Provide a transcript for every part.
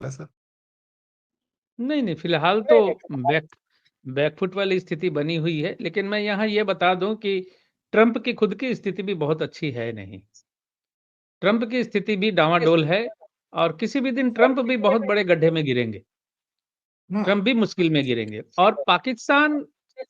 है सर? नहीं, नहीं, फिलहाल तो बैक बैकफुट वाली स्थिति बनी हुई है, लेकिन मैं यहाँ ये बता दूँ कि ट्रंप की खुद की स्थिति भी बहुत अच्छी है नहीं। ट्रंप की स्थिति भी डामाडोल है और किसी भी दिन ट्रंप भी बहुत बड़े गड्ढे में गिरेंगे। हुँ, ट्रंप भी मुश्किल में गिरेंगे और पाकिस्तान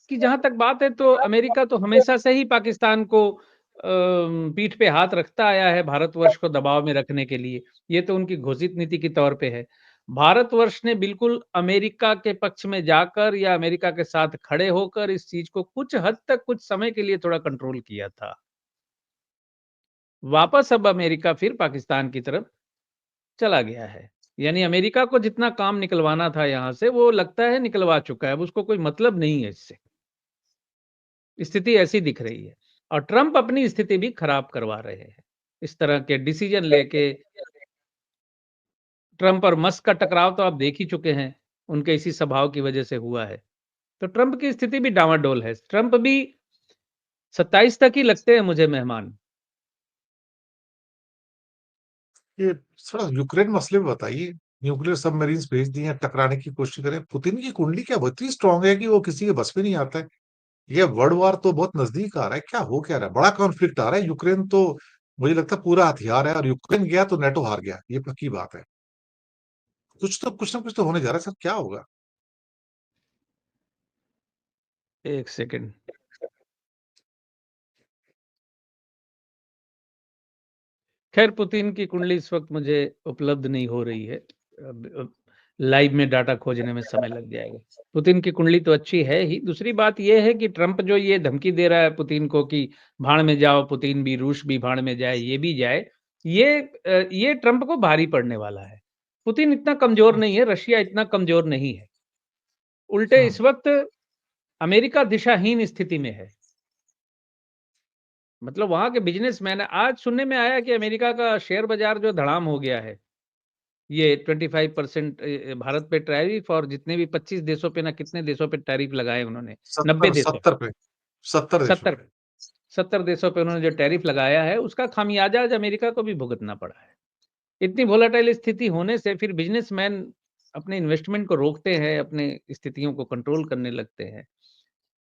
की जहाँ तक बात है तो अमेरिका तो हमेशा से ही पाकिस्तान को पीठ पे हाथ रखता आया है भारतवर्ष को दबाव में रखने के लिए। ये तो उनकी घोषित नीति के तौर पे है। भारतवर्ष ने बिल्कुल अमेरिका के पक्ष में जाकर या अमेरिका के साथ खड़े होकर इस चीज़ को कुछ हद तक कुछ समय के लिए थोड़ा कंट्रोल किया था। वापस अब अमेरिका फिर पाकिस्तान की तरफ चला गया है। यानी अमेरिका को जितना काम निकलवाना था यहाँ से वो लगता है निकलवा चुका है, अब उसको कोई मतलब नहीं है इससे। स्थिति ऐसी दिख रही है और ट्रंप अपनी स्थिति भी खराब करवा रहे हैं। इस तरह के डिसीजन लेके ट्रंप और मस्क का टकराव तो आप देख ही चुके हैं, उनके इसी स्वभाव की वजह से हुआ है। तो ट्रंप की स्थिति भी डामाडोल है। ट्रंप भी 27 तक ही लगते हैं मुझे मेहमान। ये थोड़ा यूक्रेन मसले में बताइए। न्यूक्लियर सबमरीन्स भेज दिए हैं, टकराने की कोशिश करें। पुतिन की कुंडली क्या इतनी स्ट्रांग है कि वो किसी के बस में नहीं आता है? ये वर्ल्ड वॉर तो बहुत नजदीक आ रहा है। क्या हो क्या रहा है? बड़ा कॉन्फ्लिक्ट आ रहा है। यूक्रेन तो मुझे लगता है पूरा हथियार है और यूक्रेन गया तो नेटो हार गया। ये पक्की बात है। कुछ ना कुछ तो होने जा रहा है सर, क्या होगा? 1 सेकंड। खैर पुतिन की कुंडली इस वक़्त मुझे उपलब्ध नहीं हो रही है। लाइव में डाटा खोजने में समय लग जाएगा। पुतिन की कुंडली तो अच्छी है ही, दूसरी बात ये है कि ट्रंप जो ये धमकी दे रहा है पुतिन को कि भाड़ में जाओ, पुतिन भी, रूस भी भाड़ में जाए, ये भी जाए, ये ट्रंप को भारी पड़ने वाला है। पुतिन इतना कमज़ोर हुँ, नहीं है, रशिया इतना कमज़ोर नहीं है। उल्टे हुँ। इस वक़्त अमेरिका दिशाहीन स्थिति में है। मतलब वहाँ के बिज़नेसमैन आज सुनने में आया कि अमेरिका का शेयर बाज़ार जो धड़ाम हो गया है। ये 25% भारत पे टैरिफ और जितने भी 25 देशों पे ना कितने देशों पे टैरिफ लगाए उन्होंने, 90 70 देशों पे, 70 पे 70 देशों 70 पे। 70 देशों पे उन्होंने जो टैरिफ लगाया है, उसका खामियाजा आज अमेरिका को भी भुगतना पड़ा है। इतनी वोलेटाइल स्थिति होने से फिर बिज़नेसमैन अपने इन्वेस्टमेंट को रोकते हैं, अपने स्थितियों को कंट्रोल करने लगते हैं।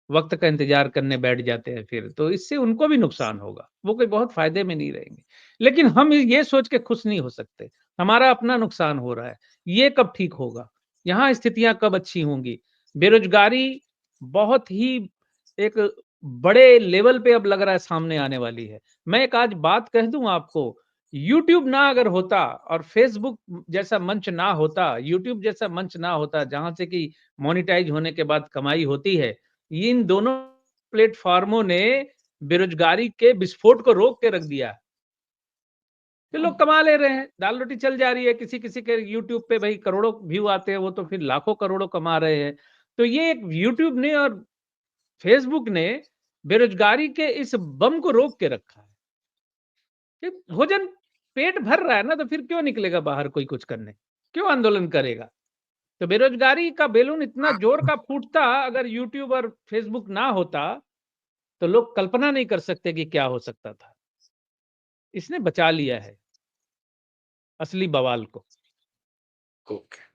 वक़्त का इंतज़ार करने बैठ जाते हैं फिर, तो इससे उनको भी नुकसान होगा, वो कोई बहुत फ़ायदे में नहीं रहेंगे। लेकिन हम ये सोच के खुश नहीं हो सकते, हमारा अपना नुकसान हो रहा है, ये कब ठीक होगा? यहाँ स्थितियाँ कब अच्छी होंगी? बेरोज़गारी बहुत ही एक बड़े लेवल पे अब लग रहा है सामने आने वाली है। मैं एक आज बात कह दूँ आपको, यूट्यूब ना अगर होता और फेसबुक जैसा मंच ना होता, यूट्यूब जैसा मंच ना होता, जहाँ से कि मोनेटाइज़ होने के बाद कमाई होती है, इन दोनों प्लेटफ़ार्मों ने बेरोज़गारी के विस्फोट को रोक के रख दिया। कि हुँ, लोग कमा ले रहे हैं, दाल-रोटी चल जा रही है, किसी-किसी के यूट्यूब पे भई करोड़ों व्यू आते हैं, वो तो फिर लाखों करोड़ों कमा रहे हैं। तो ये एक यूट्यूब ने और फेसबुक ने बेरोज़गारी के इस बम को रोक के रखा है। कि भोजन पेट भर रहा है ना, तो फिर क्यों निकलेगा बाहर कोई कुछ करने? क्यों आंदोलन करेगा? तो बेरोज़गारी का बैलून इतना ज़ोर का फूटता अगर यूट्यूब और फेसबुक ना होता, तो लोग कल्पना नहीं कर सकते कि क्या हो सकता था। इसने बचा लिया है असली बवाल को। ओके।